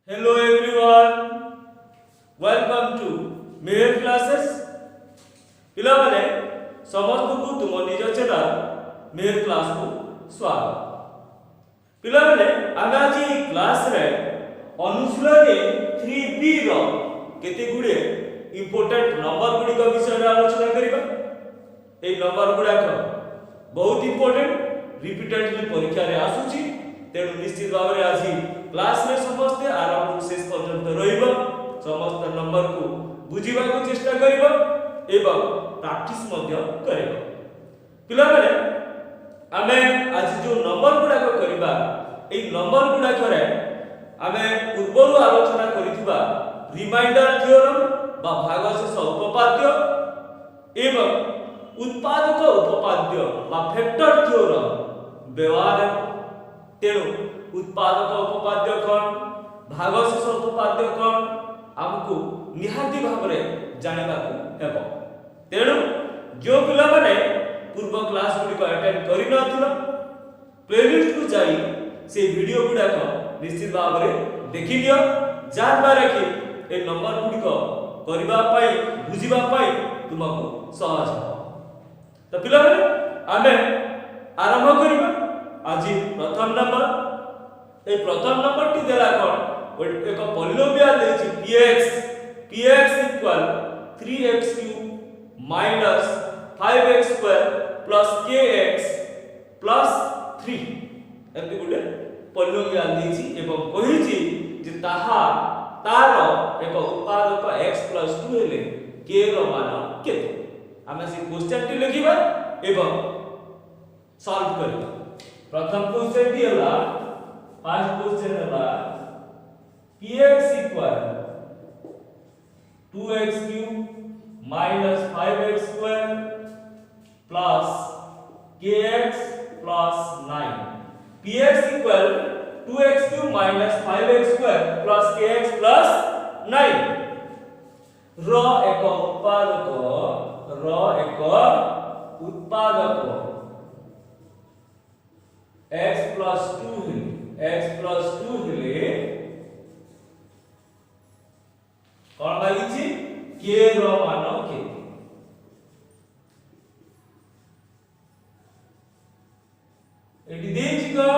Hello everyone, welcome to Meher classes. पिलामाने समस्त को तुम निज चैनल मेहर क्लास को स्वागत। पिलामाने आमे आज ई क्लास रे अनुशीलनी 3B रो केते गुडे इंपोर्टेंट नंबर गुडी को विषय रे आलोचना करिबा। ए नंबर गुडा को बहुत इंपोर्टेंट रिपीटेडली परीक्षा रे आसुची, तेणु निश्चित भाव रे आज क्लास में समस्त आरंभ शेष पर्यंत रहिबो। समस्त नंबर को बुझिबा को चेष्टा करिबो एवं प्रैक्टिस मध्य करिबो। पिला माने आमे आज जो नंबर गुडा को करिबा, ए नंबर गुडा करे आमे पूर्वरु आलोचना करिथिबा रिमाइंडर थ्योरम बा भागशेष उपपाद्य एवं उत्पादक उपपाद्य बा फैक्टर थ्योरम व्यवहार। तेणु उत्पादक उपपाद्य कौन, भागशेष उपपाद्य कौन हमको निहाती भाव में जानिबा को हेबो। तेणु जो पिला माने पूर्व क्लास गुडी को अटेंड करि नथिलो, प्लेलिस्ट को जाई से वीडियो गुडा को निश्चित भाव में देखि लियो, जान बारे कि ए नंबर गुडी को करिबा पई बुझिबा पई तुमको सहज हो। तो पिला माने आमे आरंभ करिबा। आज प्रथम नंबर, ए प्रथम नंबर टी देला कोन एक पॉलिनोमियल देछि px equal 3x³ minus 5x² plus kx plus 3 एति गुडे पॉलिनोमियल देछि एवं कहिछि जे ताहा तार एक उत्पादक x + 2 हेले k रो मान केते। हमें से क्वेश्चन टी लिखिबा एवं सॉल्व करिबा। प्रथम क्वेश्चन टी हला, फर्स्ट क्वेश्चन हला px equal 2x³ minus 5x² plus kx plus 9। px equal 2x³ minus 5x² plus kx plus 9 रो एक उत्पादक x + 2 हेले कोन मागिछि k रो मान केते। एटी देछि को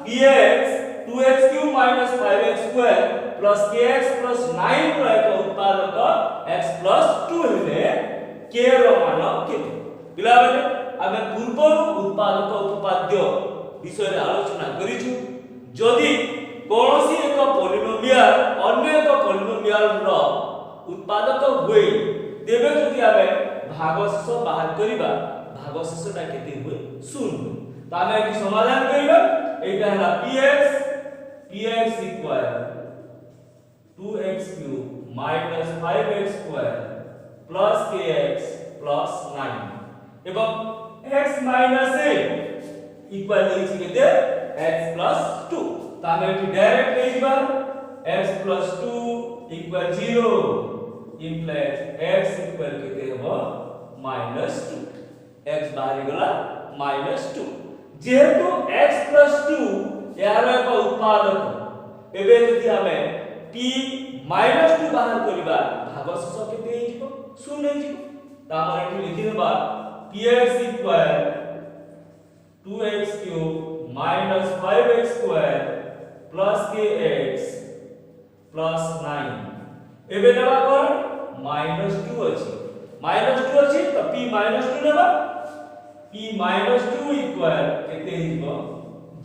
px 2x³ minus 5x² plus kx plus 9 रो एक उत्पादक x + 2 हेले k रो मान केते। पिला माने आमे पूर्व उत्पादक उपपाद्य विषय रे आलोचना करिछु। जदि कोनोसी एक पॉलिनोमियल अन्य एक पॉलिनोमियल रो उत्पादक होय, तेबे जदि आमे भागशेष बाहर करिबा, भागशेषटा केते होय 0। त आमे कि समाधान करिबा, एटा हला px equal 2x³ minus 5x² plus kx plus 9 एवं x माइनस a इक्वल देछि केते x + 2। त आमे एटी डायरेक्ट ले जिबा x + 2 equal 0 implies x equal केते हबो -2। x बाहर गला -2। जेहेतु x + 2 यार एक उत्पादक, एबे जदि हमें p -2 बाहर करिबा, भागशेष केते हे जिवो 0 हे जिवो। त हमर एटी लिखि देबा px equal 2x³ minus 5x² plus kx plus 9। एबे देबा कोन -2 अछि त p -2 देबा, p -2 इक्वल केते हिबो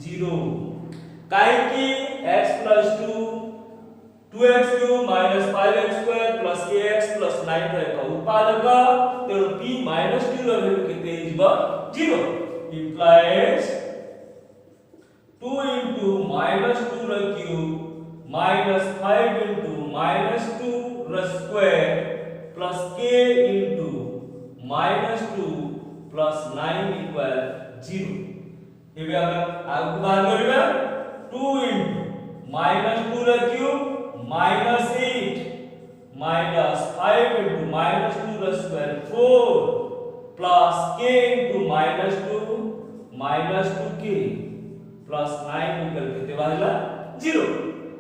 0। काहे कि x + 2 2x³ minus 5x² plus kx plus 9 रो एक उत्पादक, तेणु p -2 रो वैल्यू केते हिबो 0 implies 2 into -2 रो क्यूब माइनस 5 into -2 रो स्क्वायर प्लस k into -2 प्लस 9 इक्वल 0। एबे हम आगु बाहर करिबा 2 into -2 रो क्यूब माइनस 8 माइनस 5 into -2 रो square 4 plus k into -2 -2k plus 9 equal केते बाहरला 0।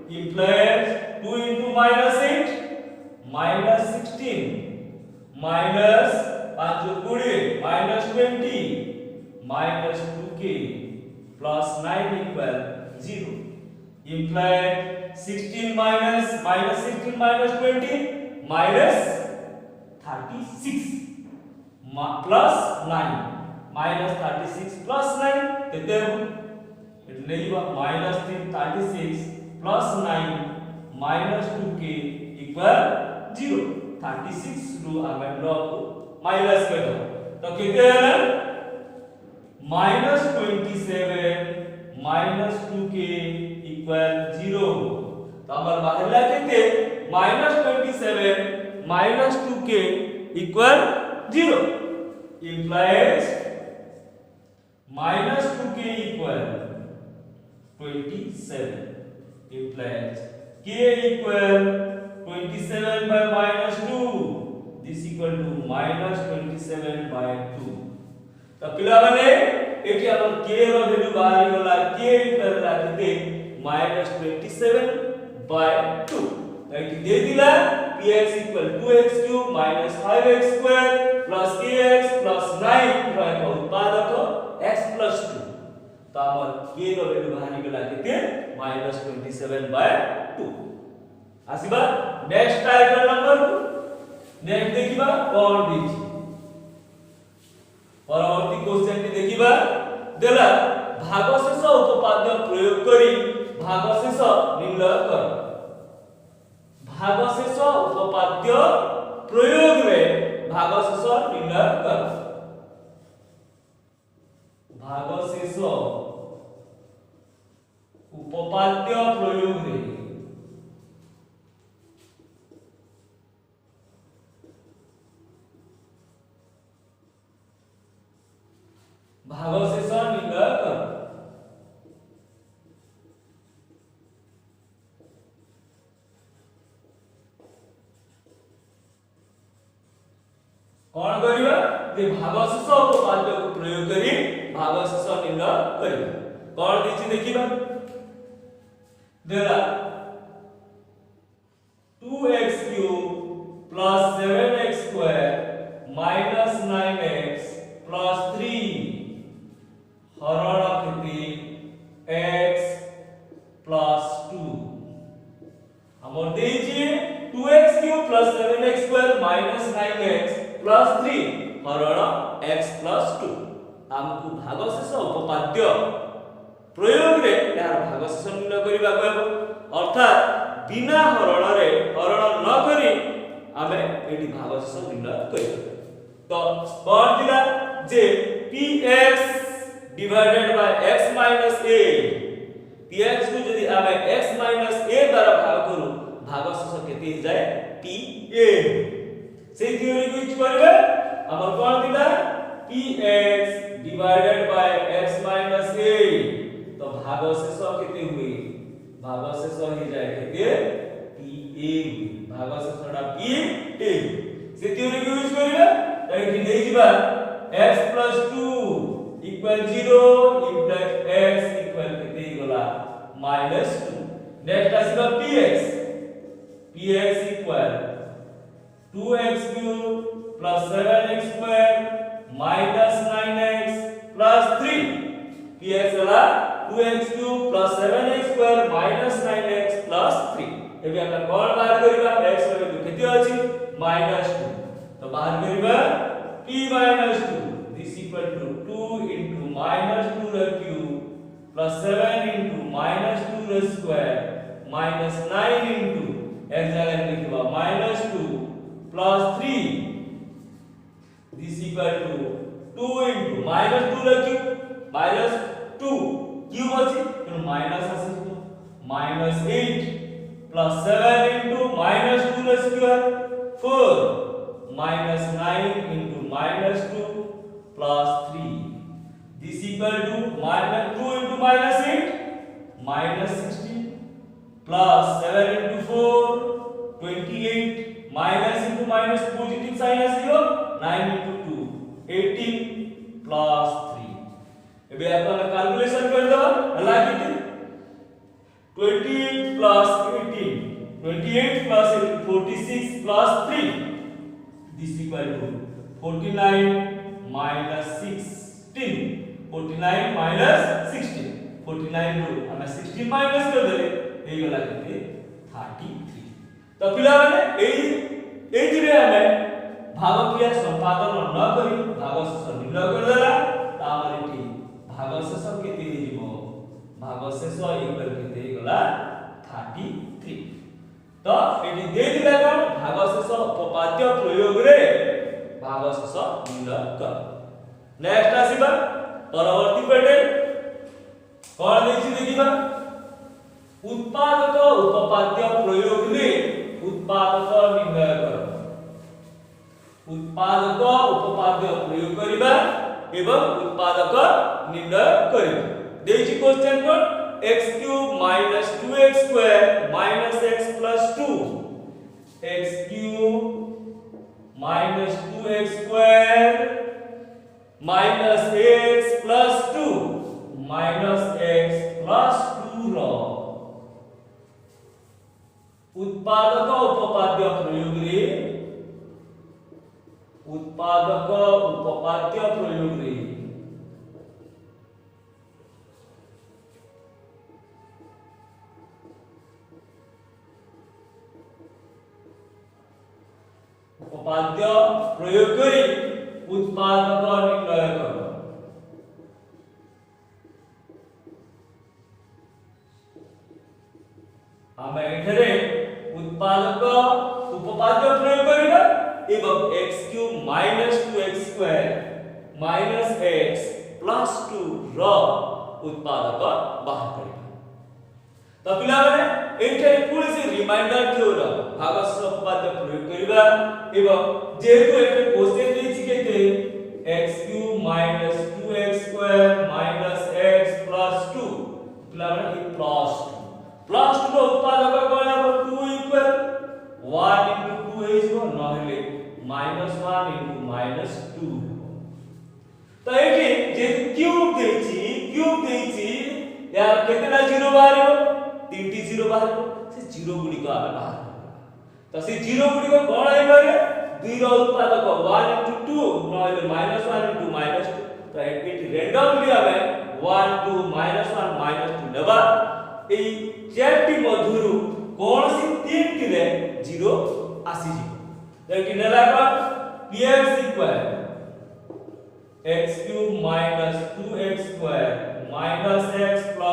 implies 2 into -8 -16 minus 5 20 -20 minus 2k plus 9 equal 0 implied 16 minus 16 minus 20 minus 36 plus 9 minus 36 plus 9 केते हो एट लेबा minus 36 plus 9 minus 2k equal 0 36 रू आमे log minus कर दो तो केते है minus 27 minus 2k equal 0 तो हमर बाहरला केते minus 27 minus 2k equal 0 implies minus 2k equal 27 implies k equal 27 by minus 2 this equal to minus 27 by 2 तो पिला माने एठी अपन k रो वैल्यू बाहर होला k इक्वल राखते minus 27 by 2 तो एठी दे दिला px equal 2x cube minus 5x square plus kx plus 9 रो एक उत्पादक x plus 2 तो हमर k रो वैल्यू बाहर गेला केते minus 27 by 2 आसीबा नेक्स्ट टाइप नंबर नेक्स्ट देखिबा कोन दिछि परवर्ती क्वेश्चन टी देखिबा देला भागशेष उपपाद्य प्रयोग करी भागशेष निर्णय कर भागशेष उपपाद्य प्रयोग रे भागशेष निर्णय कर भागशेष उपपाद्य प्रयोग रे भागशेष निर्णय कर कौन करिबा जे भागशेष उपपाद्य को प्रयोग करी भागशेष निर्णय करिबा कौन दिछि देखिबा देला 2x cube plus 7x square minus 9x plus 3 हरण केते x plus 2 हमर देछि 2x cube plus 7x square minus 9x plus 3 हरण x plus 2 हमकु भागशेष उपपाद्य प्रयोग रे यार भागशेष निर्णय करिबा कहबो अर्थात बिना हरण रे हरण न करी आमे एठी भागशेष निर्णय करिबा तो कोन दिला जे px divided by x minus a px को यदि आमे x minus a द्वारा भाग करू भागशेष केते हो जाय pa से थ्योरी को यूज करबे हमर कोन दिला px divided by x minus a तो भागशेष केते हुई भागशेष हो जाय केते pa भागशेषटा pa से थ्योरी को यूज करबे तो एठी नै जिबा x plus 2 equal 0 implies x equal केते गला minus 2 नेक्स्ट आसीबा px equal 2x cube plus 7x square minus 9x plus 3 px गला 2x cube plus 7x square minus 9x plus 3 एबे हम कोन बाहर करिबा x वैल्यू केते अछि minus 2 तो बाहर करिबा p minus 2 this equal to 2 into minus 2 the cube plus 7 into minus 2 the square minus 9 into x जगह लिखबा minus 2 plus 3 this equal to 2 into minus 2 the cube minus 2 cube अछि तो minus अछि तो minus 8 plus 7 into minus 2 the square 4 minus 9 into minus 2 plus 3 this equal to minus 2 into minus 8 minus 16 plus 7 into 4 28 minus into minus positive sign as 0 9 into 2 18 plus 3 एबे अपन calculation कर दो हला किते 28 plus 28 plus 46 plus 3, this equal to 49 minus 16, 49 minus 16, 49 ରୁ ଆମେ 16 minus कर देले हे गला केते 33। तो पिला माने एइथिरे हमें भागक्रिया संपादन न करी भागशेष निर्णय कर देला तापर एठी भागशेष केते हे जीवो भागशेष इक्वल केते हे गला 33। तो एठी दे दिला कोन भागशेष उपपाद्य प्रयोग रे भागशेष निर्णय कर। नेक्स्ट आसीबा परवर्ती पेटे कोन देछि देखिबा उत्पादक उपपाद्य प्रयोग रे उत्पादक निर्णय कर। उत्पादक उपपाद्य प्रयोग करिबा एवं उत्पादक निर्णय करिबा। देछि क्वेश्चन कोन x³ - 2x² - x + 2, x³ - 2x² - x + 2 x + 2 रो उत्पादक उपपाद्य प्रयोग रे उत्पादक उपपाद्य प्रयोग रे उपपाद्य प्रयोग करी उत्पादक निर्णय करो। हमें एठरे उत्पादक उपपाद्य प्रयोग करिबा एवं x³ - 2x² - x + 2 रो उत्पादक बाहर करिबा। तो पिला माने एठे पुणी से रिमाइंडर थियो भागशेष उपपाद्य प्रयोग करिबा एवं जेहेतु एठे क्वेश्चन देछि केते x³ - 2x² - x + 2 पिला माने +2 +2 रो उत्पादक कोन अब 2 इक्वल 1 * 2 हे जो नहले -1 * -2। तो एठी जे क्यूब देछि यार केतेला जीरो बाहरियो 3टी जीरो बाहरियो से जीरो गुडी को आमे बाहर तो से जीरो गुडी को कोन आइ पारे 2 रो उत्पादक 1 * 2 नहले -1 * -2। तो एठी रैंडमली आमे 1 2 -1 -2 लेबा এই চারটি মধ্যরু কোনসি তিনটি রে জিরো আসিଯିବ। তো এটি নেলা কোন px equal x³ - 2x² - x + 2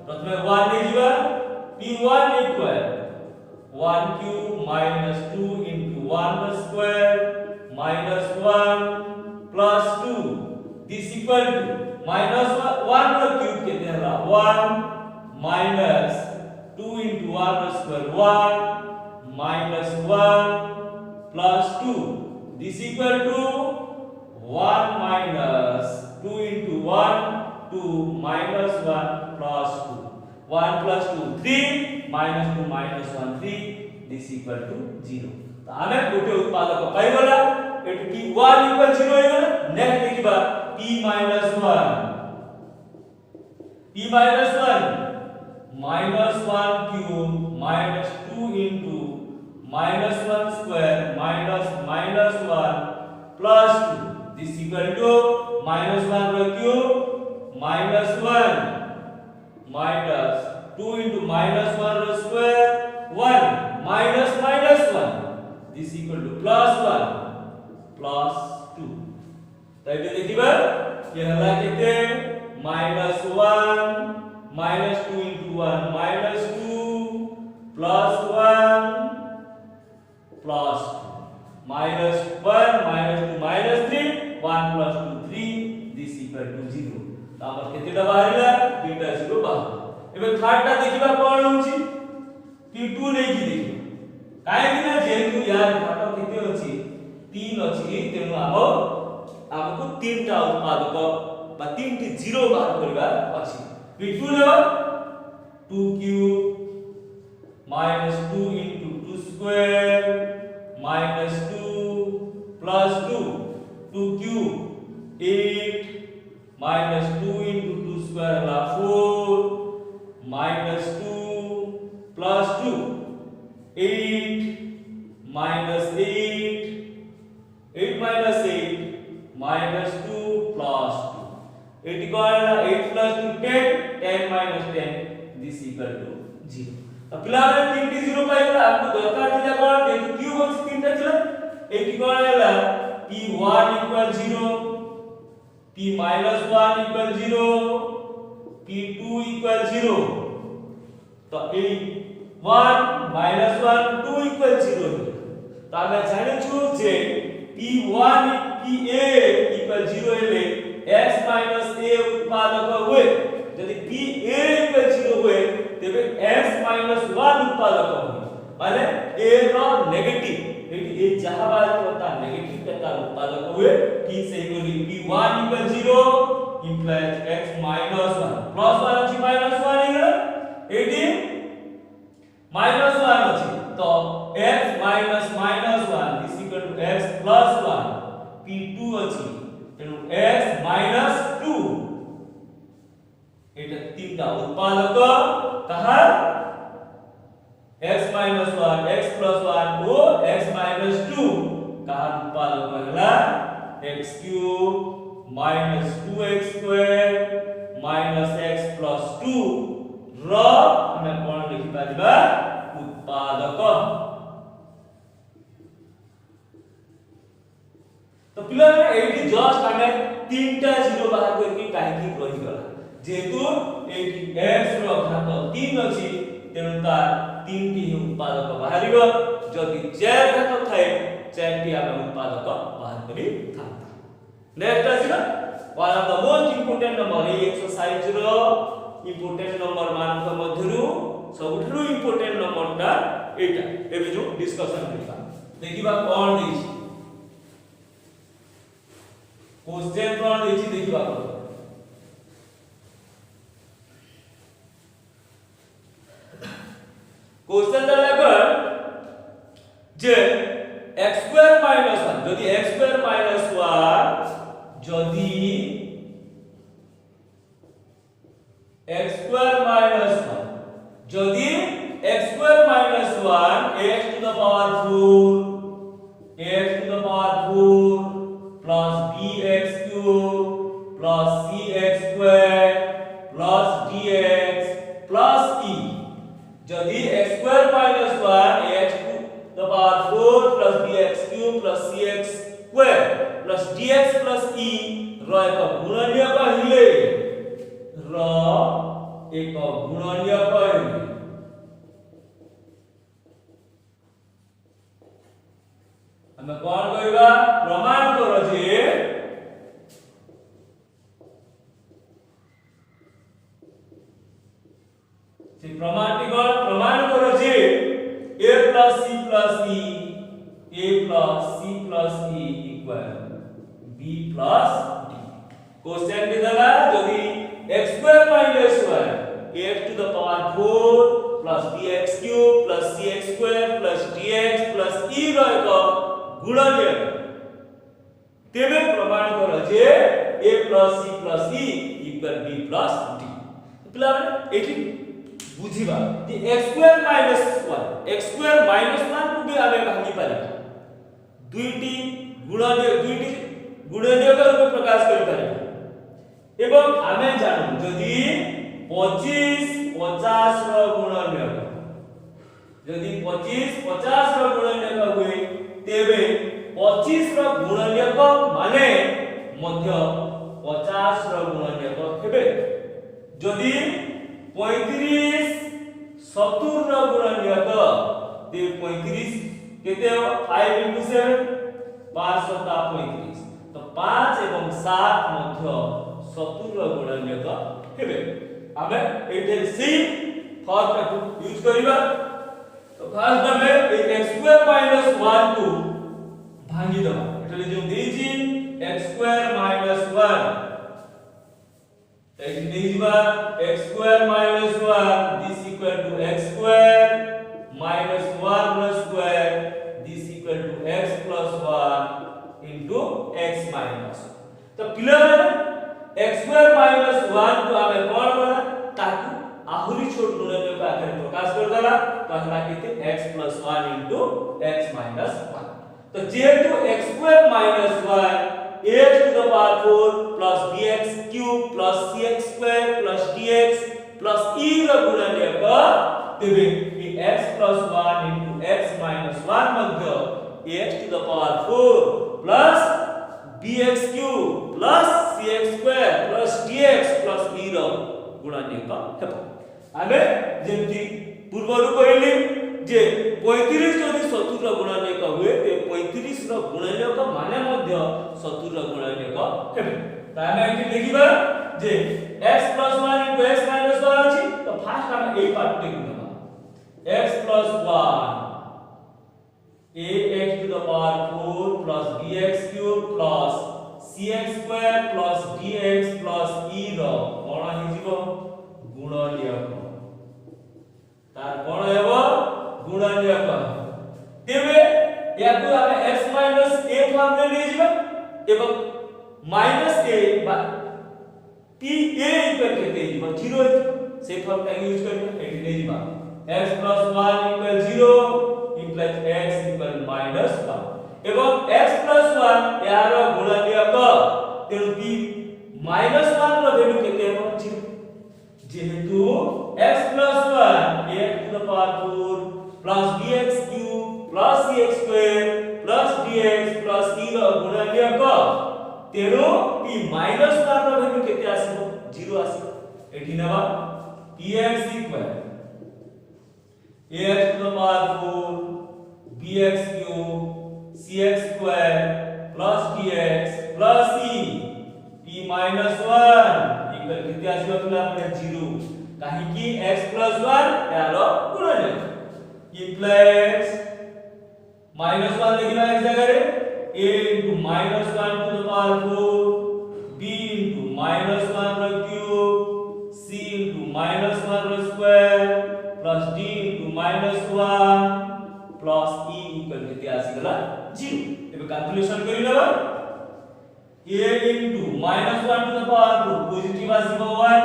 প্রথমে 1 নে ଯିবা p1 equal 1³ - 2 * 1² - 1 + 2 this equal to -1 रो क्यूब केते हला 1 minus 2 into 1 square 1 minus 1 plus 2 this equal to 1 minus 2 into 1 2 minus 1 plus 2 1 plus 2 3 minus 2 minus 1 3 this equal to 0। तो हमें गोटे उत्पादक पाई गला एटी की 1 equal 0 हो गला। नेक्स्ट देखिबा p minus 1 -1³ minus 2 into -1 square minus -1 plus 2 this equal to -1 रो क्यूब -1 minus 2 into -1 रो square 1 minus -1 this equal to +1 plus 2। तो ये देखिबा ये हला केते -1 minus 2 into 1 minus 2 plus 1 plus 2 minus 1 minus 2 minus 3 1 plus 2 3 this equal to 0। तापर केतेटा बाहरिला दुटा 0 बाहर। एबे थर्ड टा देखिबा कोन होची p2 नै कि देखि काहे कि ना जेतु यार घाट केते अछि 3 अछि तेनु हमको तीनटा उत्पादक बा तीनटी 0 बाहर करबा अछि। p2 लेबा 2³ minus 2 into 2 square minus 2 plus 2 2³ 8 minus 2 into 2 square La 4 minus 2 plus 2 8 minus 8, 8 minus 8 minus 2 plus 2. 8 equal 8 plus 2 10, 10 minus 10 this equal to 0. अब पिलाने 3 टी 0 पाइला आपको दरकार थिला कोन जेतु q बस 3 टा थिला 8 equal हैला p1 equal 0, p minus 1 equal 0, p2 equal 0. तो 1 minus 1 2 equal 0. तो आमे जाने छु जे p1 pa equal 0 हेले x minus a उत्पादक हुए यदि pa equal 0 हुए तेबे x minus 1 उत्पादक हुए माने a रो नेगेटिव एटी ए जहां बात होता नेगेटिव का उत्पादक हुए ठीक से बोली p1 equal 0 implies x minus 1 plus 1 अछि minus 1 हेला एटी minus 1 अछि तो x minus minus 1 is equal to x plus 1 p2 अछि तेनु x minus 2 एटा तीनटा उत्पादक कहा x minus 1 x plus 1 ओ x minus 2 कहा उत्पादक होला x cube minus 2x square minus x plus 2 र हमें कोन लिखि पादिबा उत्पादक। तो पिला एटी जस्ट हमें तीनटा जीरो बाहर करके काहे की रहि गला जेतु एटी x रो घात 3 अछि तेनु तार 3 टी उत्पादक बाहरिबो जदि 4 घात थाए 4 टी आमे उत्पादक बाहर करी था। नेक्स्ट अछि ना one of the most important number ए एक्सरसाइज रो इंपोर्टेंट नंबर मानक मध्यरु सबठरु इंपोर्टेंट नंबर ता एटा एबे जो डिस्कशन करिबा देखिबा कोन दैछि क्वेश्चन कोन दैछि देखिबा क्वेश्चन दलागर जे x square minus 1 যদি x square minus 1 যদি x square minus 1 যদি x square minus 1 x to the power 4 x to the power 4 plus bx cube plus cx square plus dx plus e यदि x square minus 1 x to the power 4 plus bx cube plus cx square plus dx plus e र एक गुणनीय कहिले र एक गुणनीय कहिले हमें कोन करबा प्रमाण करो जे प्रमाण करो जे a plus c plus e equal b plus d question के देला यदि x square minus 1 x to the power 4 plus bx cube plus cx square plus dx plus e रो एक गुणनीय तेबे प्रमाण करो जे a plus c plus e equal b plus d पिला एठी बुझिबा कि x square minus 1 x square minus 1 को भी आमे भागी पारे दुईटी गुणनीय का रूप प्रकाश करि पारे एवं आमे जानू यदि 25 50 रो गुणनीय यदि 25 50 रो गुणनीय हुए तेबे 25 रो गुणनीय माने मध्य 50 रो गुणनीय हेबे यदि 35 70 रो गुणनीय ते 35 केते 5 into 7 5 सता 35 तो 5 एवं 7 मध्य 70 रो गुणनीय हेबे आमे एटे सी फॉर्म को यूज करिबा तो फर्स्ट हमें एक x square minus 1 को भागी दबा एटले जो देजी x square minus 1 Take this x square minus 1 this equal to x square minus 1 plus square this equal to x plus 1 into x minus तो क्लियर है x square minus 1 को हमें कौन बना ताकि आहुरी छोट गुणनीय का आकार प्रकाश कर देला तो हला केते x + 1 * x - 1 तो जेहेतु x² - 1 ax to the power 4 plus bx³ plus cx² plus dx plus e ର ଗୁଣନୀୟକ ତେବେ ଏ x + 1 * x - 1 ମଧ୍ୟ ax to the power 4 plus bx³ plus cx² plus dx plus e ର ଗୁଣନୀୟକ ହେବ। ଆମେ ଯେମିତି ପୂର୍ବରୁ କହିଲି ଯେ 35 ଯଦି 70 ର ଗୁଣନୀୟକ ହୁଏ ते 35 ର ଗୁଣନୀୟକ ମାନେ ମଧ୍ୟ 70 ର ଗୁଣନୀୟକ ହେବେ। ତ ଆମେ ଏଠି लिखिबा जे x + 1 * x - 1 ଅଛି तो फास्ट हम ए पार्ट टे गुणा x + 1 ax to the power 4 plus bx³ plus cx² plus dx plus e ର कोन हे जीवो गुणनीयक तार कोन हेबो गुणनीयक तेबे याकु हमें x - a फॉर्म रे ले जीवा एवं -a बा p a इक्वल केते जीवा 0 से फॉर्म का यूज करके एटी ले जीवा x + 1 = 0 implies x = -1 एवं x + 1 यार गुणनीयक तेनु p -1 ର वैल्यू केते हो 0 जेहेतु x + 1 ax to the power 4 plus bx³ plus cx² plus dx plus e ର ଗୁଣନୀୟକ तेनु p - 1 ର वैल्यू केते आसीबो 0 आसीबो एठी नेबा px = ax to the power 4 bx³ cx² plus dx plus e p - 1 equal केते आसीबो तुला हमरे 0 काहे कि x + 1 यार गुणनीयक implies -1 लिखिबा एक जगह रे a * -1 to the power 4 b * -1 ର क्यूब c * -1 ର square plus d * -1 plus e equal केते आसीगला 0 एबे कैलकुलेशन करि लेबा a * -1 to the power 2 positive आसीबो 1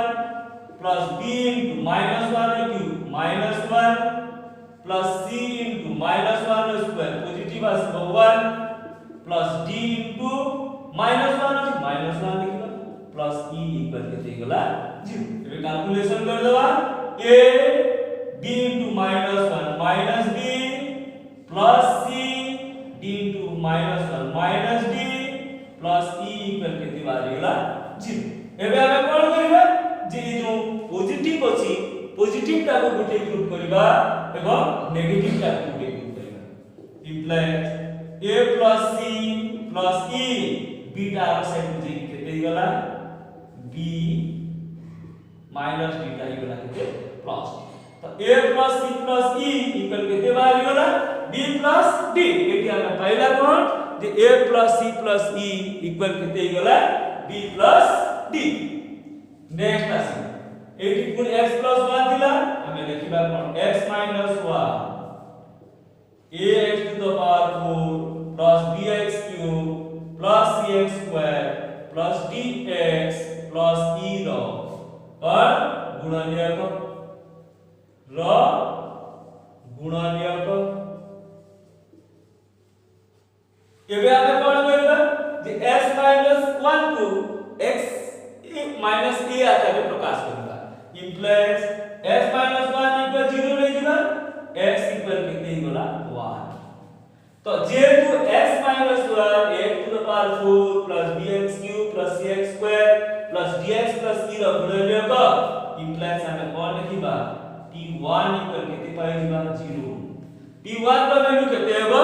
plus b * -1 ର क्यूब -1 plus c * -1 ର स्क्वायर पॉजिटिव आसीबो 1 plus d * -1 अछि -1 लिखिबा plus e इक्वल केते गला 0 एबे कैलकुलेशन कर देबा a b * -1 b plus c d * -1 d plus e equal केते बारिला 0 एबे हमें कोन करिबा जे जो पॉजिटिव अछि पॉजिटिव टा को गुटे ग्रुप करबा एवं नेगेटिव टा को गुटे ग्रुप करबा implies a plus c plus e b टा साइड जे केते गला b minus d टा गला केते प्लस तो a plus c plus e equal केते बारी गला b plus d एटी हम पहला कोन जे a plus c plus e equal केते गला b plus d नेक्स्ट आसी एटी गुण x plus 1 दिला हमें लिखिबा कोन x minus 1 ax to the power 4 plus bx³ plus cx² plus dx plus e रो और गुणनीयक रो गुणनीयक एबे हमें कोन करबा जे x - 1 को x - a आकारे प्रकाश करबा implies x - 1 = 0 ले जिबा x इक्वल केते गला 1 तो जेहेतु x - 1 ax to the power 4 plus bx³ plus cx² plus dx plus e ର गुणनीयक implies हमें कोन लिखिबा p1 इक्वल केते पाइ जिबा 0 p1 ର वैल्यू केते हेबो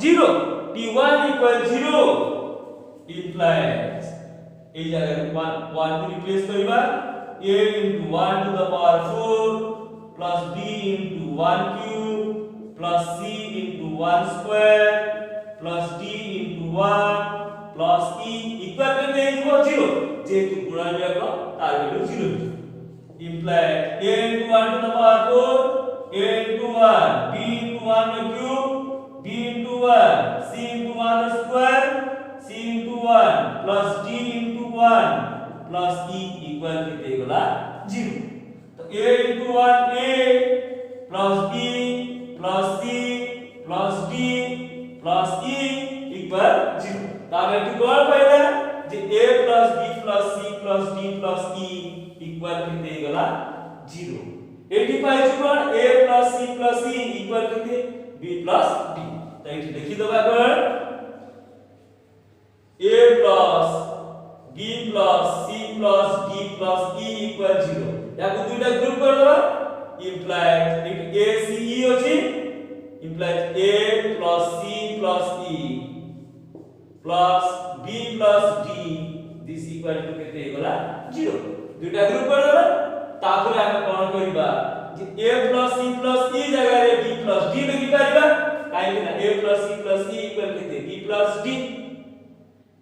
0 p1 = 0 implies ए जगह 1 को रिप्लेस करबा a * 1 to the power 4 plus b * 1 cube plus c * 1 square plus d * 1 plus e equal केते हो 0 जेतु गुणनीयक तार value 0 implies a * 1 to the power 4 a * 1 b * 1 ର cube b * 1 c * 1 ର square c * 1 plus d * 1 plus e equal केते गला 0 तो a * 1 a plus b plus d plus e equal 0 Tame एठी कोन पाइला जे a plus b plus c plus d plus e equal केते गला 0 एठी पाइछु कोन a plus c plus e equal केते b plus d त एठी लिखि दबा कोन a plus b plus c plus d plus e equal 0 याको दुईटा ग्रुप कर दबा implies a c e अछि implies a plus c plus e plus b plus d this equal to केते गला 0 दुईटा ग्रुप कर दबा तापर हम कोन करिबा जे a plus c plus e जगह रे b plus d लिखि पारिबा काहे कि ना a plus c plus e equal केते b plus d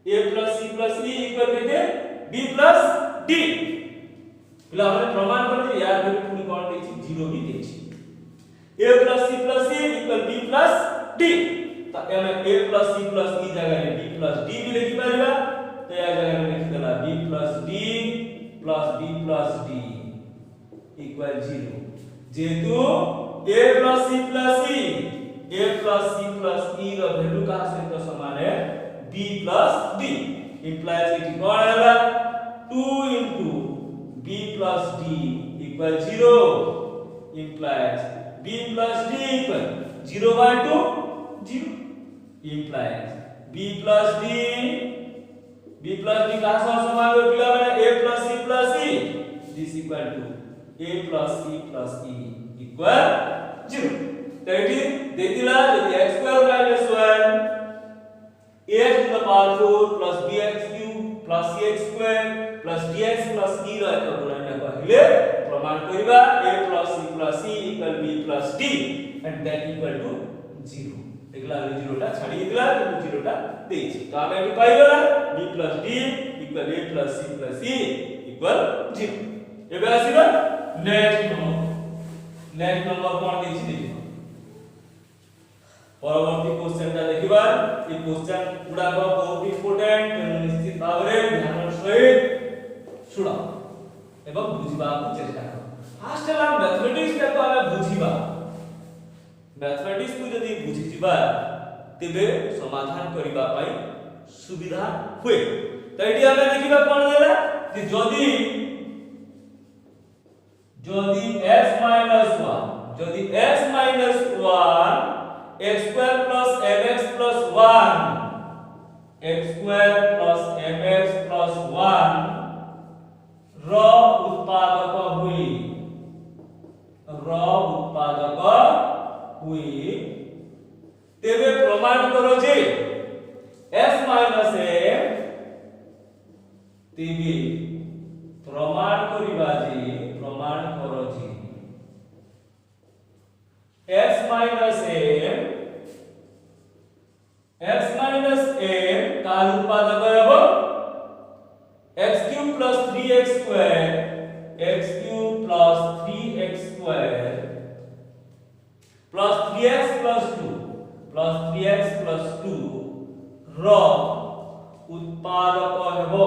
a plus c plus e equal केते b plus d पिला हमने प्रमाण कर दिया यार भी पूरी कोन देछि 0 भी देछि a plus c plus e equal b plus d त एमे a plus c plus e जगह रे b plus d भी लिखि पारिबा तो या जगह रे लिखि देला b plus d plus b plus d equal 0 जेतु a plus c plus e रो वैल्यू का सहित समान है b plus d implies इट कोन हैला 2 into b plus d equal 0 implies b plus d equal 0 by 2 0 implies b plus d का समान हो पिला माने a plus c plus e this equal to a plus c plus e equal 0 तो it देतिला यदि x square minus 1 ax to the power 4 plus bx cube plus cx square plus dx plus e रो एक गुणन कहले प्रमाण करिबा a plus c plus e equal b plus d and that equal to 0 देखला 0 टा छाडी दिला 0 टा देछि तो हम eighty पाइबला b plus d equal a plus c plus e equal 0 एबे आसीबा नेक्स्ट नंबर कोन देछि देखि परवर्ती क्वेश्चन ता देखिबा ई क्वेश्चन गुडा को बहुत इंपोर्टेंट निश्चित भाबरे ध्यान सहित सुना एवं बुझिबा को चेष्टा करो फास्ट ला मैथमेटिक्स के तो हमें बुझिबा मैथमेटिक्स को यदि बुझि जिबा तेबे समाधान करिबा पई सुविधा हुए त एटी हमें देखिबा कोन देला कि जदि x minus 1 x square plus mx plus 1 x square plus mx plus 1 रो उत्पादक हुई तेबे प्रमाण करो जे s minus m तेबे प्रमाण करिबा जे प्रमाण करो जे x minus m का उत्पादक है x cube plus 3x square plus 3x plus 2 रो उत्पादक हेबो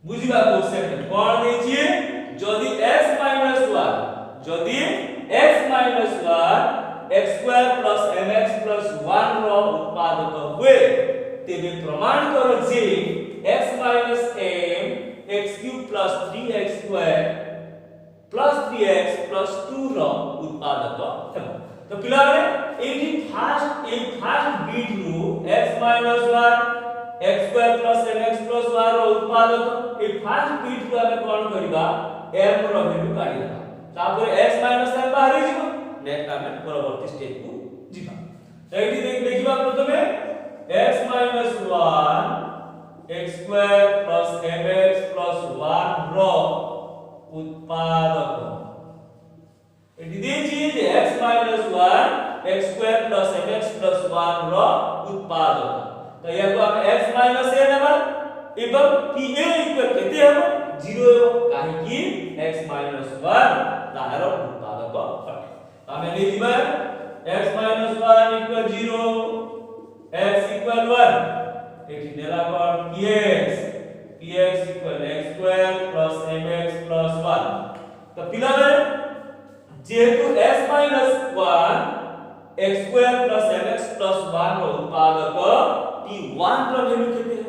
बुझिबा क्वेश्चन कोन दैछि जदि x minus 1 x square plus mx plus 1 रो उत्पादक हुए तेबे प्रमाण करो जे x minus m x cube plus 3x square plus 3x plus 2 रो उत्पादक हेबो तो पिला रे एटी फास्ट बीट रू x minus 1 x square plus mx plus 1 रो उत्पादक ए फास्ट बीट रू हमें कोन करिबा m रो वैल्यू काढी देबा तापर x minus m बाहर जिवो नेक्स्ट हमें परवर्ती स्टेप को जिबा एटी देखिबा प्रथमे x minus 1 x square plus mx plus 1 रो उत्पादक एटी देछि जे x minus 1 x square plus mx plus 1 रो उत्पादक तो याको हम x minus a लेबा एवं कि a इक्वल केते हेबो 0 हेबो काहे कि x minus 1 तार उत्पादक अटे हमें लिखिबा x minus 1 equal 0 x equal 1 एठी देला कोन px equal x square plus mx plus 1 तो पिला रे जेहेतु s - 1 x square plus mx plus 1 रो उत्पादक p1 रो वैल्यू केते है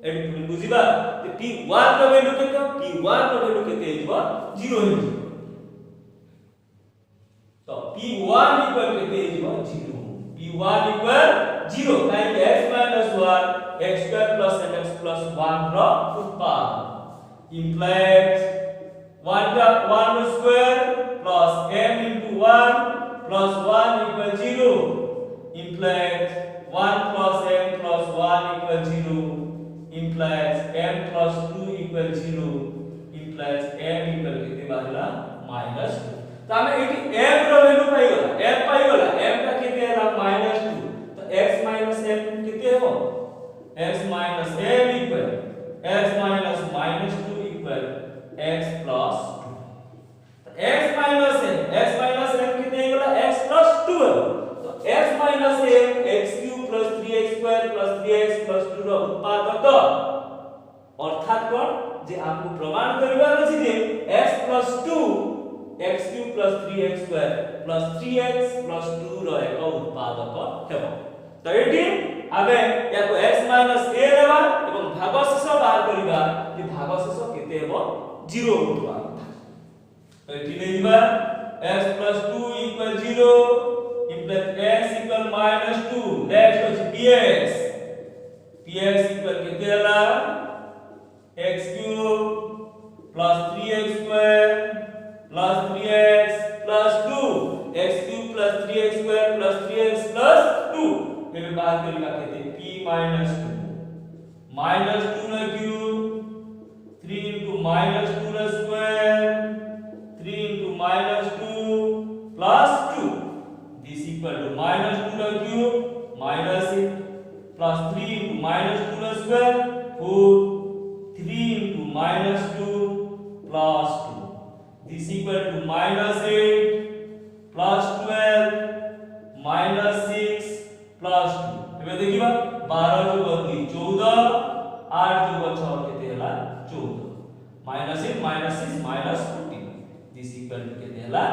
एडी पुनी बुझिबा जे p1 रो वैल्यू केते p1 रो वैल्यू केते हिजबा 0 हिजबा तो p1 इक्वल केते हिजबा 0 p1 इक्वल 0 काई के x - 1 x square plus mx plus 1 रो उत्पादक implies 1 square plus m into 1 plus 1 equal 0 implies 1 plus m plus 1 equal 0 implies m plus 2 equal 0 implies m equal केते बाहला -2 तो हमें eighty m रो value पाइगला m का केते है -2 तो x m केते हो x m equal x -2 equal x plus 2 तो x m कितने होगा x plus 2 तो x minus m x cube plus 3x square plus 3x plus 2 रो उत्पादक अर्थात कोन जे आपको प्रमाण करिवार अछि जे x plus 2 x cube plus 3x square plus 3x plus 2 रो एक उत्पादक हेबो तो एटी आबे याको x minus a लेबा एवं भागशेष बाहर करिबा कि भागशेष केते हेबो 0 उत्पादक तो एटी नै दिबा x plus 2 equal 0 implies x equal -2 next होछि px equal केते हला x cube plus 3x square plus 3x plus 2 x cube plus 3x square plus 3x plus 2 एबे बात करिबा केते p -2 -2 न क्यूब 3 into -2 न square 3 into -2 plus 2 this equal to -2 न cube -8 plus 3 into -2 न square 4 3 into -2 plus 2 this equal to -8 plus 12 -6 plus 2 एबे देखिबा 12 + 2 14 8 + 6 केते हला 14 -8 -6 -14 this equal to केते हला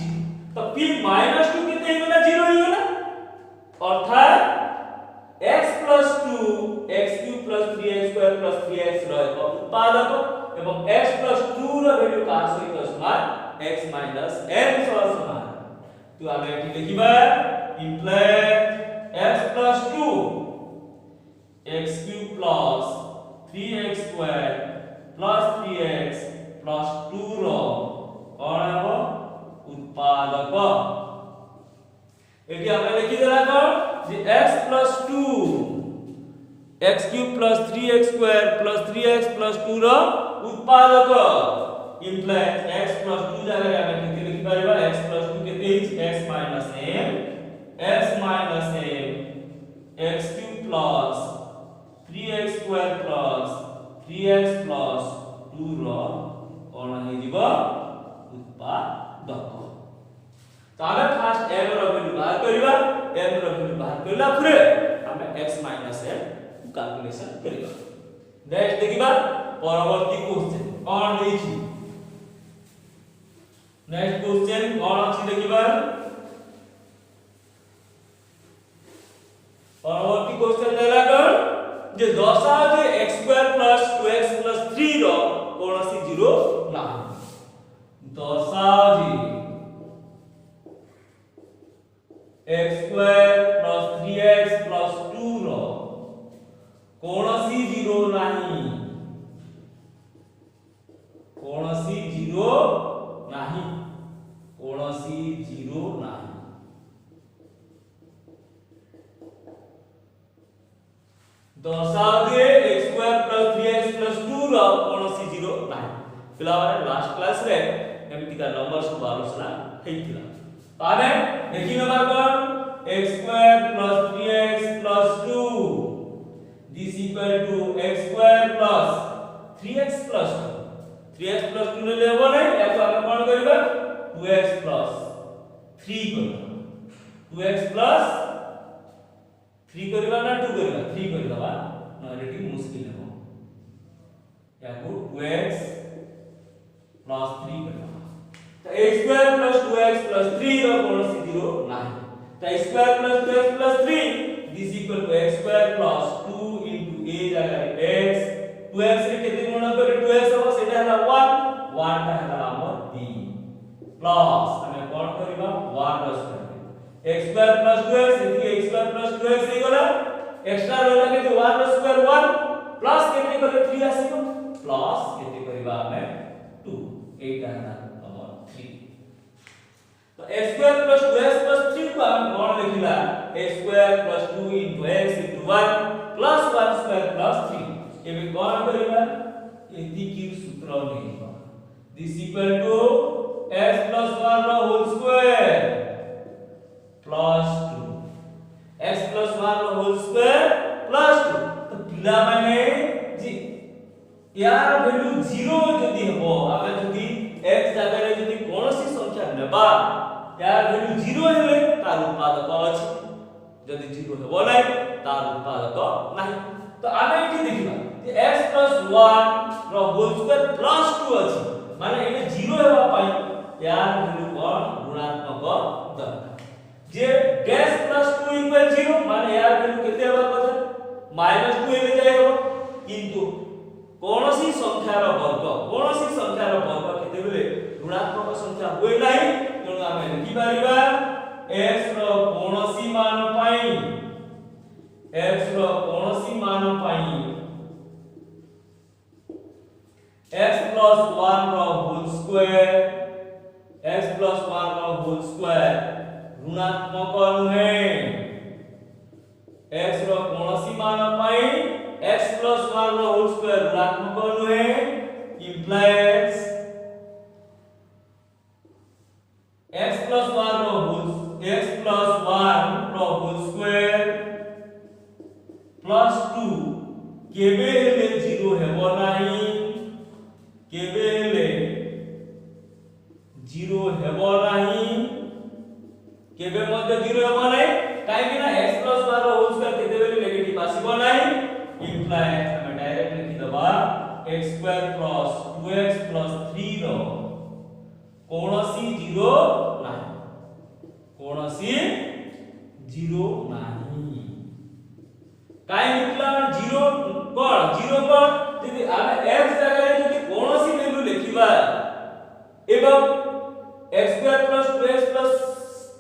0 तो p -2 केते हेला 0 हेला अर्थात x plus 2 x cube plus 3x square plus 3x रो एक उत्पादक एवं x plus 2 रो वैल्यू का सहित समान x minus m समान तो आगे एठी देखिबा implies x plus 2 x cube plus 3x square plus 3x plus 2 रो कोन हेबो उत्पादक एटी हम लिखि देला कोन जे x plus 2 x cube plus 3x square plus 3x plus 2 रो उत्पादक implies x plus 2 जगह हम केते लिखि परबा x plus 2 केते x minus m x cube plus 3x square plus 3x plus 2 रो कोन हे जीवा उत्पादक तो हमें फास्ट m रो वैल्यू बाहर करिबा m रो वैल्यू बाहर करला फिर हमें x minus m कैलकुलेशन करिबा नेक्स्ट देखिबा परवर्ती क्वेश्चन कोन देछि नेक्स्ट क्वेश्चन कोन अछि देखिबा परवर्ती क्वेश्चन देला कोन जे दर्शाओ जे x² + 2x + 3 रो कोनोसी 0 नाही दर्शाओ जे x² + 3x + 2 रो कोनोसी 0 नाही कोनोसी 0 नाही कोनोसी 0 नाही दर्शाओ जे x² + 3x + 2 रो कोनोसी 0 नाही पिलावारे लास्ट क्लास रे एमिति का नंबर सब आलोचना हेतिला ताने देखि number cone x² + 3x + 2 this equal to x² + 3x + 2 3x + 2 ने लेबो नै याको हम कोन करबा 2x + 3 करबा 2x + 3 करबा ना 2 करबा 3 करबा नहले टी मुश्किल हो याको 2x + 3 करबा तो x square plus 2x plus 3 रो कोनोसी जीरो नाही तो x square plus 2x plus 3 this equal to x square plus 2 into a जगह x 2x रे केते गुण करे 2x हो सेटा हला 1 1 टा हला हमर b प्लस हमें कोन करबा 1 रो square x square plus 2x एति x स्क्वायर प्लस 2x हे गला एक्स्ट्रा रहला के 1 रो स्क्वायर 1 प्लस केते करे 3 आसीबो प्लस केते करबा हमें 2 8 टा हला तो x square plus 2x plus 3 को हम कोन लिखिला x square plus 2 into x into 1 plus 1 square plus 3 एबे कोन करिबा एति की सूत्र लिखबा this equal to x plus 1 रो whole square plus 2 x plus 1 रो होल स्क्वायर प्लस 2 तो पिला माने जी यार वैल्यू 0 जदी हबो आबे जदी x जगह रे जदी कोनोसी संख्या नेबा यार वैल्यू 0 हेले तार उत्पादक अछि जदी 0 हेबो नै तार उत्पादक नाही तो आबे एठी देखिबा जे x 1 रो होल स्क्वायर प्लस 2 अछि माने एने 0 हेबा पाई यार वैल्यू कोन ऋणात्मक दरकार जे डैश प्लस 2 इक्वल 0 माने यार वैल्यू केते हेबा କଥା -2 हेले जाय हो किंतु कोनोसी संख्यार वर्ग केते बेले ऋणात्मक संख्या होय नाही तेणु आमे लिखि पारिबा x रो कोनोसी मान पाई x रो कोनोसी मान पाई x प्लस 1 रो होल स्क्वायर x प्लस 1 रो होल स्क्वायर ऋणात्मक नहे x रो कोनोसी मान पाई x plus 1 रो होल स्क्वायर ऋणात्मक नहे implies x plus 1 रो होल स्क्वायर प्लस 2 केबे हेले 0 हेबो नाही केबे हेले 0 हेबो नाही केबे मध्ये 0 हेबो नाही काहे कि ना x plus 1 रो होल स्क्वायर केते बेले नेगेटिव आसीबो नाही implies हमें डायरेक्ट लिखि दबा x square plus 2x plus 3 रो कोनोसी 0 नाही कोनोसी 0 नाही काई निकला 0 कोन यदि आमे x जगह यदि कोनोसी वैल्यू लिखिबा एवं x square plus 2x plus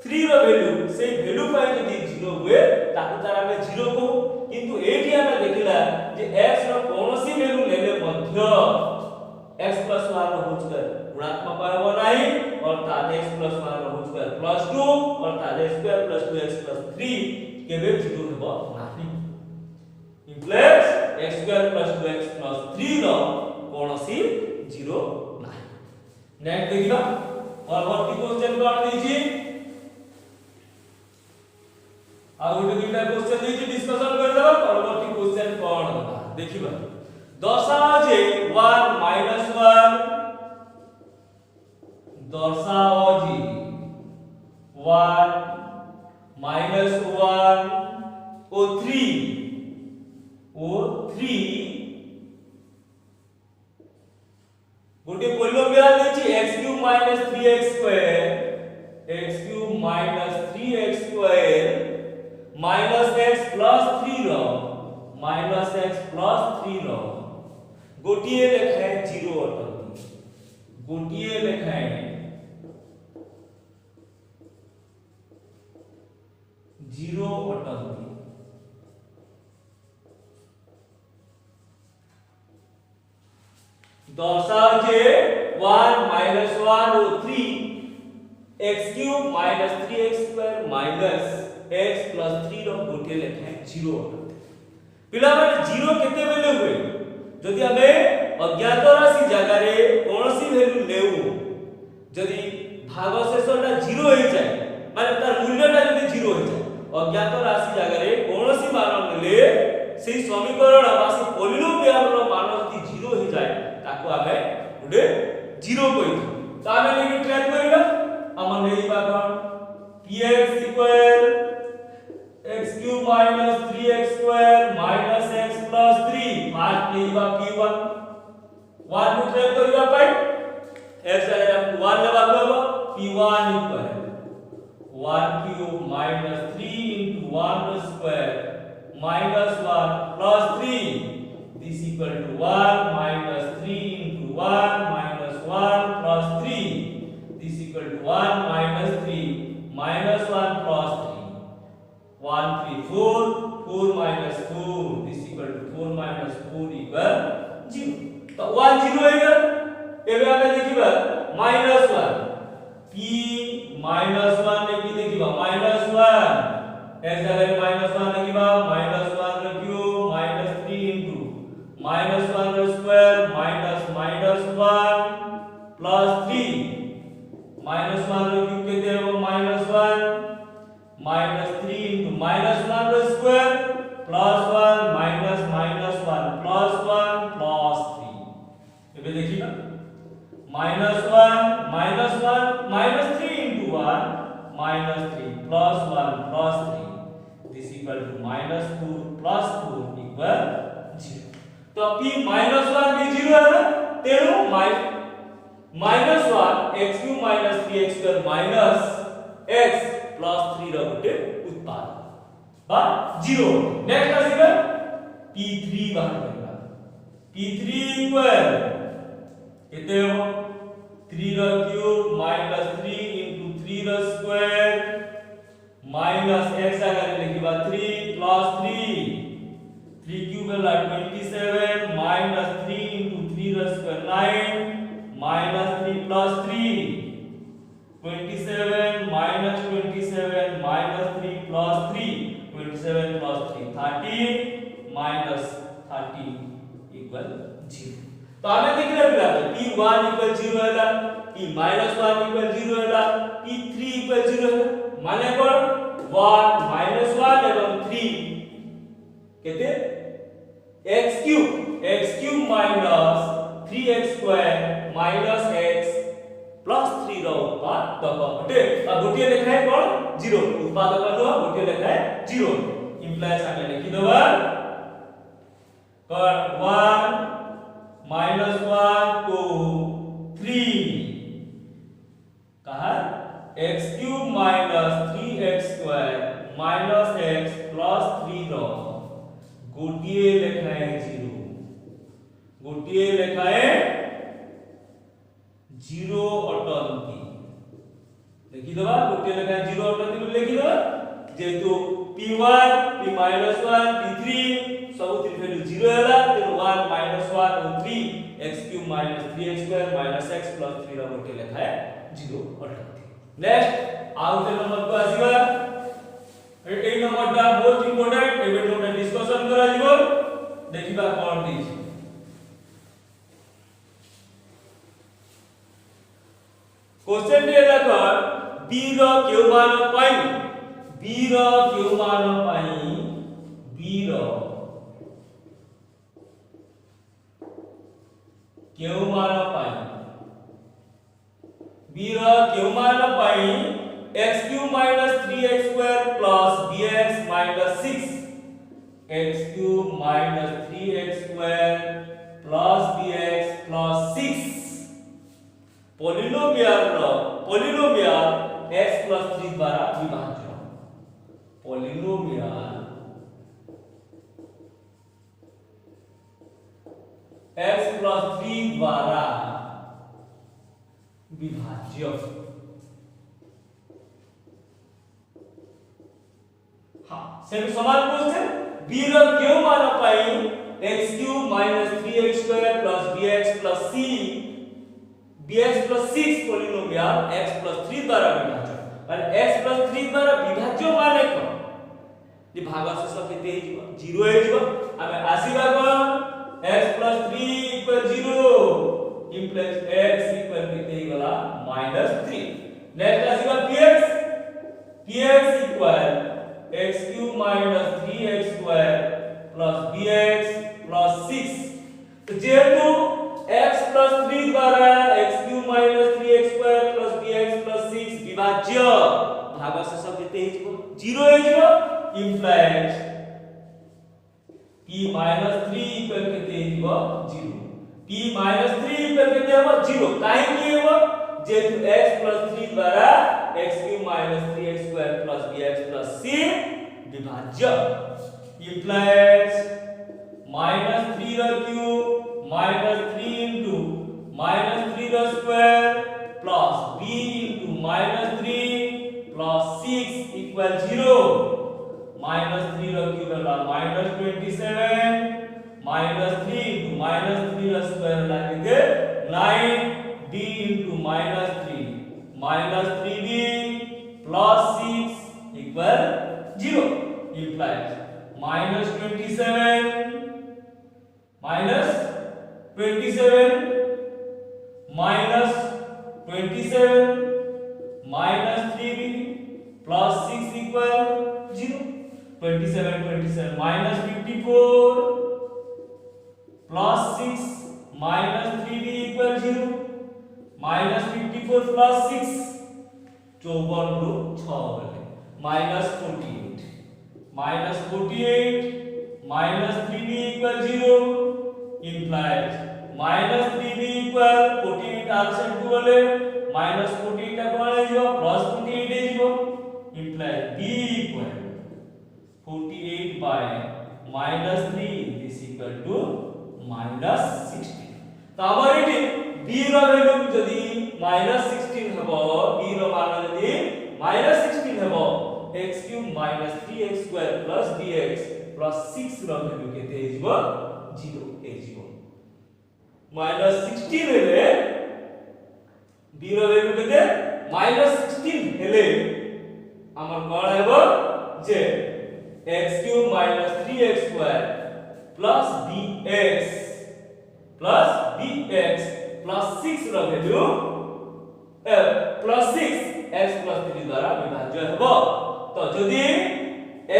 3 रो वैल्यू से वैल्यू पाई यदि 0 हुए ताकि तार हमें 0 को किंतु एठी हमें देखिला जे x रो कोनोसी वैल्यू लेले मध्य x प्लस 1 रो होल स्क्वायर ऋणात्मक होबो नाही अर्थात x प्लस 1 रो होल स्क्वायर प्लस 2 अर्थात x square plus 2x plus 3 केबे 0 हेबो नाही implies x square plus 2x plus 3 रो कोनोसी 0 नाही नेक्स्ट देखिबा परवर्ती क्वेश्चन कोन देछि आ गोटे दुटा क्वेश्चन देछि डिस्कशन कर देबा परवर्ती क्वेश्चन कोन देखिबा दर्शाओ जे 1 - 1 दर्शाओ जे 1 - 1 ओ 3 गोटे पॉलिनोमियल देछि x³ - 3x² x³ - 3x² minus x plus 3 रो माइनस x प्लस 3 रो गोटिए लेखाए 0 अटंती गोटिए लेखाए 0 अटंती दर्शाओ जे 1 - 1 और 3 x³ - 3x² minus x plus 3 रो गोटे लेखाए 0 अटंती पिला माने 0 केते बेले हुए जदि हमें अज्ञात राशि जगह रे कोनोसी वैल्यू लेउ जदि भाग शेषटा 0 हो जाए माने तार मूल्यटा जदि 0 हो जाए अज्ञात राशि जगह रे कोनोसी मान ले सेही समीकरण वासी पॉलिनोमियल रो मान जदि 0 हो जाए ताको हमें गुडे 0 कहि त हमें लेके ट्राई करबा हमन लेबा कोन px equal x³ - 3x² - x plus 3 fast लेबा p1 1 को ट्राई करबा पाई x जगह हम 1 लेबा करबा p1 equal 1 cube minus 3 into 1 square minus 1 plus 3. This equal to 1 minus 3 into 1 minus 1 plus 3. This equal to 1 minus 3 minus 1 plus 3. 1 3 4 4 minus 4. This equal to 4 minus 4 equal 0. तो 1 0 होगा एबे आमे देखिबा minus 1 p minus 1 ने की देखिबा minus 1 x जगह minus 1 देखिबा minus 1 रखियो minus 3 into minus 1 square minus minus 1 plus 3 minus 1 रखियो केते हो minus 1 minus 3 into minus 1 square plus 1 minus minus 1 plus 1 plus 3 एबे देखिबा minus 1 minus 3 into 1 minus 3 plus 1 plus 3. This equal to minus 4 plus 4 equal 0. तो p minus 1 भी 0 है ना तेणु minus 1 x cube minus 3x square minus x plus 3 ର ଗୋଟେ ଉତ୍ପାଦ ବା 0. नेक्स्ट ଆସିବ p3 ବାହାର କରିବା p3 equal केते हो 3 ର क्यूब minus 3 into 3 ର स्क्वायर minus x आगे लिखिबा 3 plus 3 3 cube ହେଲା 27 minus 3 into 3 ର square 9 minus 3 plus 3 27 minus 27 minus 3 plus 3 27 plus 3 30 minus 30 equal 0. तो हमें देखले पिला p1 equal 0 हैला p minus 1 equal 0 हैला p3 equal 0 है माने कोन 1 minus 1 एवं 3 केते x cube minus 3x square minus x plus 3 रो उत्पादक हटे अब गोटिए लेखा है कोन 0 उत्पादक नो गोटिए लेखा है 0 इंप्लाइज आगे लिखि देबा कोन 1 minus 1 को 3 कहा x cube minus 3x square minus x plus 3 रो गोटिए लेखा है 0 गोटिए लेखा है 0 अटंती लिखि दबा गोटिए लेखा है 0 अटंती लिखि दबा जेतु p1 p minus 1 p3 सब तीन वैल्यू 0 हैला तेन 1 minus 1 और 3 x cube minus 3x square minus x plus 3 रा गोटे लेखा है 0 अटंती नेक्स्ट आउट नंबर को आसीबा ए नंबर दा मोस्ट इंपोर्टेंट एबे नोटा डिस्कशन करा जीवो देखिबा कोन दिस क्वेश्चन रे देखो b रो क्यू मान पाई b रो क्यू मान पाई b रो क्यू मान पाई b रो क्यू मान पाई x cube minus 3x square plus bx minus 6 x cube minus 3x square plus bx plus 6 polynomial x plus 3 द्वारा विभाज्य polynomial x plus 3 द्वारा विभाज्य same समान question b रो Q मान पाई x cube minus 3x square plus bx plus c bx plus 6 polynomial x plus 3 द्वारा विभाज्य और x plus 3 द्वारा विभाज्य माने को ये भागाशेष केते हिजो 0 हिजो आमे आसीबा कोन x plus 3 equal 0 implies x equal केते हिगला -3 नेक्स्ट आसीबा px equal x cube minus 3x square plus bx plus 6 तो जेहेतु x plus 3 द्वारा x cube minus 3x square plus bx plus 6 विभाज्य भागाशेष केते हिजो 0 हिजो implies p minus 3 equal केते हिजो 0 p minus 3 equal केते हो 0 काहे कि हो जेतु x plus 3 द्वारा x³ minus 3x square plus bx plus c विभाज्य implies minus 3 ର cube minus 3 into minus 3 ର square plus b into minus 3 plus 6 equal 0 minus 3 ର cube ହେଲା minus 27 minus 3 into minus 3 ର square ହେଲା केते 9 b into minus 3 minus 3b plus 6 equal 0 implies minus 27 minus 27 minus 27 minus 3b plus 6 equal 0 27 minus 54 plus 6 minus 3b equal 0 minus 54 plus 6 54 ରୁ 6 ଗଲେ minus 48 minus 48 minus 3b equal 0 implies minus 3b equal 48 absent କୁ ଗଲେ minus 48 ଟା कोन हे जिवो plus 48 हे जिवो implies b equal 48 by minus 3 is equal to minus 16 तो हमर eighty b रो value जदी -16 हबो b रो मान जदी -16 हबो x³ - 3x square plus bx plus 6 रो वैल्यू केते हिजबो 0 हिजबो -16 हेले b रो वैल्यू केते -16 हेले हमर कोन हेबो जे x³ - 3x square plus bx plus bx plus 6 ର वैल्यू plus 6 x plus 3 द्वारा विभाज्य हेबो तो जदी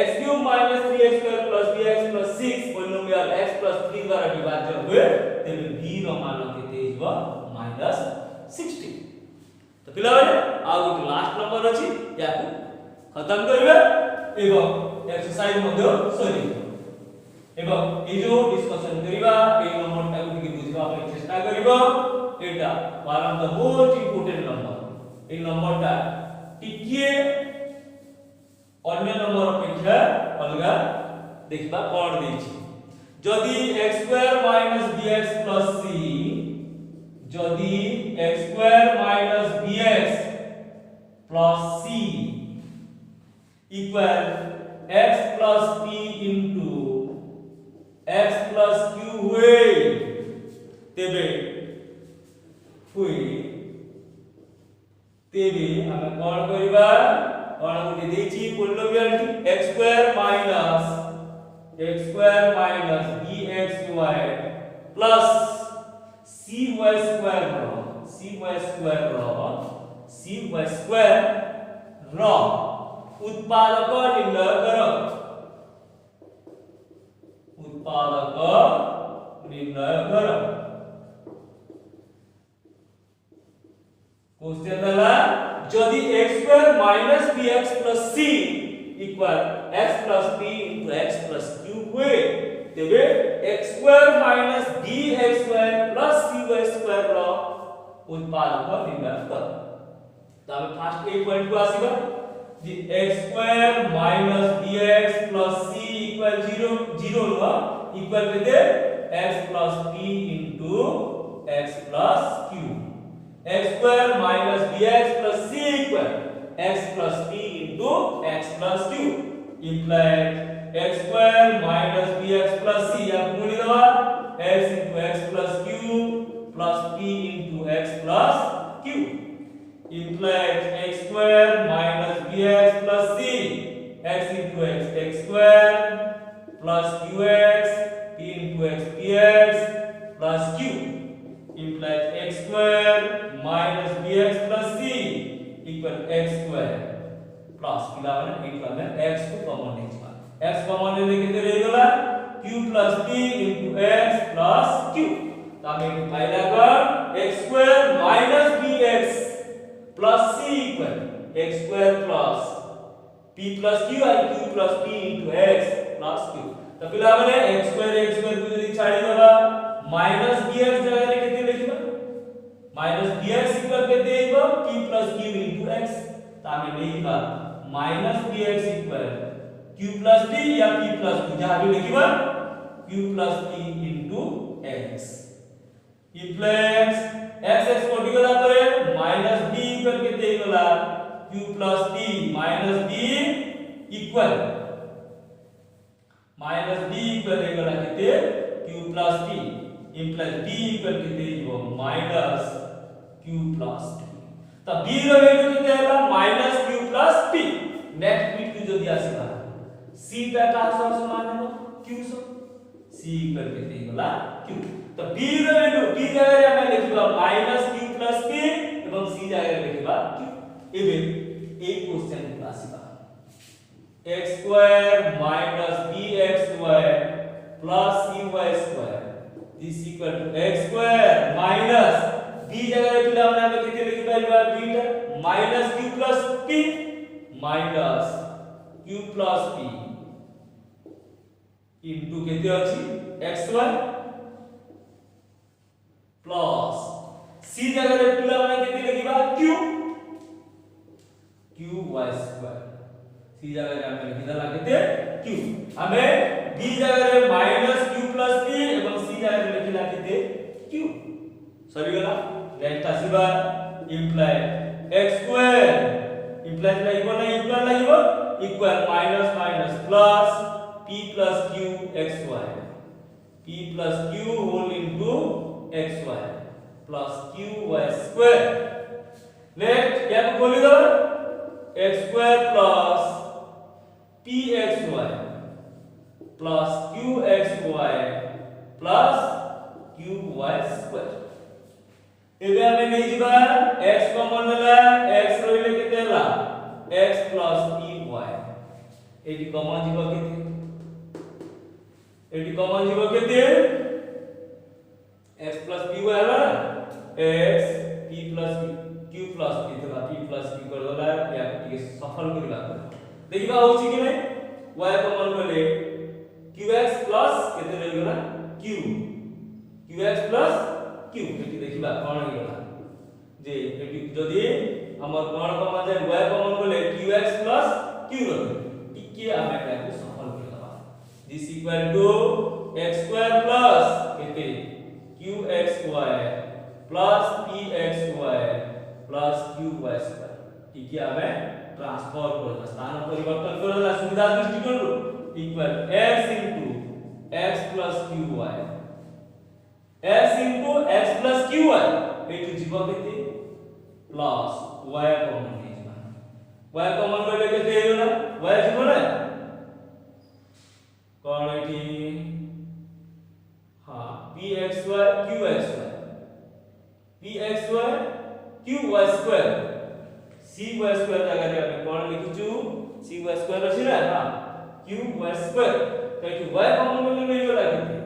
x³ - 3x square plus bx plus 6 polynomial x plus 3 द्वारा विभाज्य हुए तेबे b रो मान केते हिजबो -16 तो पिला माने आ गुट लास्ट नंबर अछि याकू खत्म करबे एवं एक्सरसाइज मध्ये सरी एवं ए जो डिस्कशन करिबा ए नंबर टा के बुझबा ପାଇଁ चेष्टा करिबो एटा one of the most important number A number टा टिकिए अन्य नंबर अपेक्षा अलगा देखबा कोन देछि जदी x² - bx + c जदी x² - bx + c equal x plus p into x plus q हुए तेबे हम कोन करिबा कोन गुटी देछि polynomial x² - bxy plus cy square रो उत्पादक निर्णय करो क्वेश्चन दला जदी x² - bx + c equal x plus p into x plus q हुए तेबे x² - bxy plus cy रो उत्पादक निर्णय करो तबे फर्स्ट ए पॉइंट को आसीबा the x² - bx plus c equal 0 नो equal केते x plus p into x plus q x² - bx plus c equal x plus p into x plus q implies x² - bx plus c या गुणी दवा x into x plus q plus p into x plus q implies x² - bx plus c x into x square plus qx p into x px plus q implies x² - bx plus c equal x square plus पिला माने एठु हमें x को common ले छिबा x common ले केते रहि गला q plus p into x plus q Tame पाइला कर x² - bx plus c equal x square plus p plus q and q plus p into x plus q तो पिला माने x square को जदी छाडी देबा minus bx जगह रे केते लिखबा माइनस dx इक्वल केते आइबो p plus q into x तामे लेखिबा minus dx equal q plus p या p plus q जहां भी लिखिबा q plus p into x equals x x कोटि गला करे माइनस d इक्वल केते गला q plus p minus d equal गला केते q plus p implies d equal केते हो माइनस q plus p त b रो वैल्यू केते होला minus q plus p next bit की जदी आसीबा c टा का समान हो q सो c इक्वल केते होला q त b रो वैल्यू b जगह रे हम लिखिबा माइनस q plus p एवं c जगह रे लिखिबा q एबे ए क्वेश्चन को आसीबा x square minus bxy plus cy square this equal to x square minus b जगह रे पिला माने हम केते लिखि पाइबा b टा minus q plus p minus q plus p into केते अछि xy plus c जगह रे पिला माने केते लिखिबा q qy square c जगह रे हम लिखि दला केते q हमें b जगह रे minus q plus p एवं c जगह रे लिखिला केते q सरी गला नेक्स्ट आसीबा इम्प्लाय x स्क्वायर इम्प्लाय लागिबो ना इक्वल लागिबो equal minus minus plus p plus q xy p plus q whole into xy plus qy square next क्या को बोली दो x square plus pxy plus qxy plus qy square एबे हमें नै जिबा x कॉमन होला x रहिले केते होला x plus py एडी कॉमन जिबो केते x plus py होला x p plus q plus p तला p plus q कर होला या टिके सफल करिबा देखिबा होछि कि नै y कॉमन बोले qx plus केते रहि गेला q qx plus q eighty देखिबा कोन हो गेला जे एटी जदी हमर कोन कॉमन जाय y कॉमन बोले qx plus q रहे टिके हमें टाइप सफल करबा this equal to x square plus केते qxy plus pxy plus qy square टिके हमें ट्रांसफर करबा स्थान परिवर्तन करला सुविधा दृष्टिकोण equal x into x plus qy x into x plus qy एटु जीव केते प्लस y कॉमन हे जीवा y कॉमन बोले केते होला y जीव ना कोन एठी हां pxy qxy qy square cy square जगह रे हम कोन लिखिचु cy स्क्वायर अछि ना हां qy स्क्वायर तो एठी y कॉमन बोले नै होला केते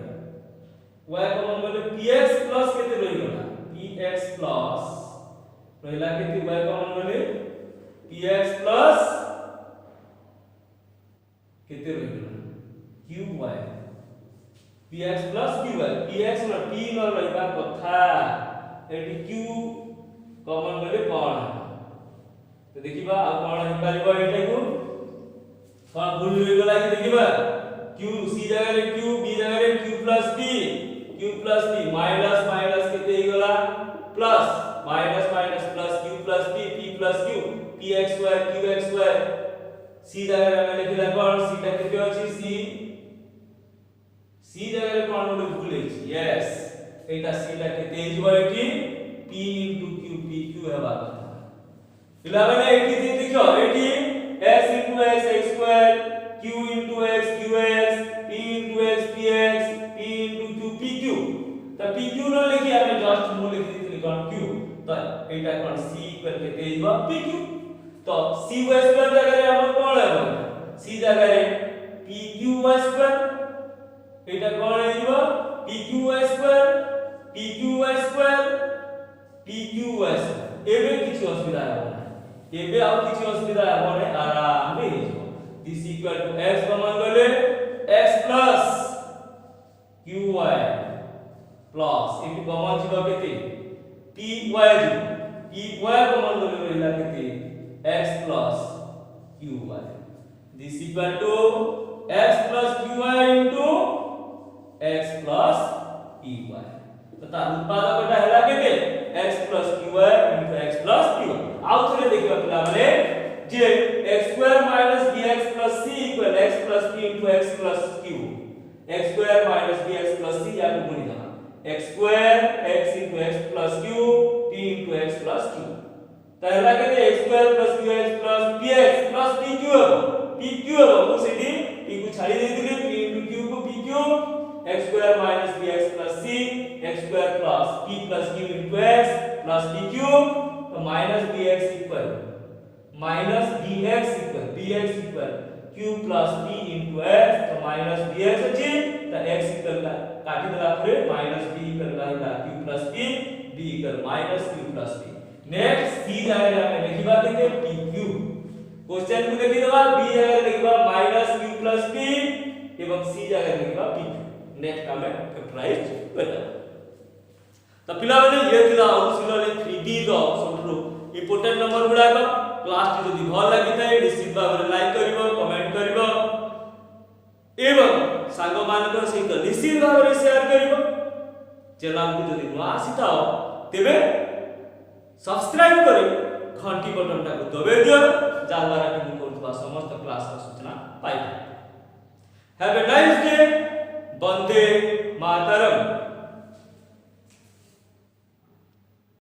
y कॉमन बोले px प्लस केते रहि गेला px प्लस पहिला केते y कॉमन बोले px प्लस केते रहि गेला qy px plus qy px न p न रहिबा कथा एटी q कॉमन बोले कोन तो देखिबा आ कोन हे परिबा एटा को कोन भूल होई गेला कि देखिबा q c जगह रे q b जगह रे q plus p minus minus केते हे गेला plus minus minus plus q plus p plus q pxy qxy c जगह रे हम लिखिला कोन c टा केते अछि c जगह रे कोन बोले भूल अछि यस एटा c टा केते हे जबो एठी p into q pq हेबा कथा पिला माने एठी देखियो एठी s into x x square q into x qx p into x px p into q pq त pq न लिखि हमें जस्ट मु लिखि दिथिली कोन q त एटा कोन c इक्वल केते हेबा pq तो cy स्क्वायर जगह रे हमर कोन हेबा c जगह रे pqy स्क्वायर एटा कोन हेबा pqy square pqy square pqy एबे किछ असुविधा हेबा एबे आ किछ असुविधा हेबा नै आराम रे हेबो this equal to x common गले x प्लस qy प्लस इटु कॉमन जीव केते पी वाई जीव पी वाई को मान लो रहिला केते x plus qy this equal to x plus qy into x plus ey तो तार उत्पादकटा हैला केते x plus qy into x plus qy आउ थरे देखिबा पिला माने जे x square minus bx plus c equal x plus p into x plus q x square minus bx plus c या गुणी दा x square x into x plus q p into x plus q तहला कहते x square plus qx plus px plus pq pq को सेठी p को छाड़ी दे दिले p into q को pq x square minus bx plus c x square plus p plus q into x plus pq तो minus bx equal minus dx equal bx equal q plus p into x तो minus bx अछि तो x equal का काटी देला फिर minus b equal का q plus p b equal minus q plus p next c जागे हमें लिखिबा देखे pq क्वेश्चन को देखि देबा b जागे लिखिबा minus q plus p एवं c जागे लिखिबा pq नेक्स्ट हमें फैक्टराइज करबा तो पिला माने ये थिला अनुशीलन 3D रो सबरो इंपोर्टेंट नंबर गुडा को क्लास टी जदी भल लागि थाए निश्चित भाबरे लाइक करिवो कमेंट करिवो एवं सांग मानक सहित निश्चित भाबरे शेयर करिवो चैनल को जदी नुआ आसीताओ तेबे सब्सक्राइब करी घंटी बटन टाको दबे दियो जा द्वारा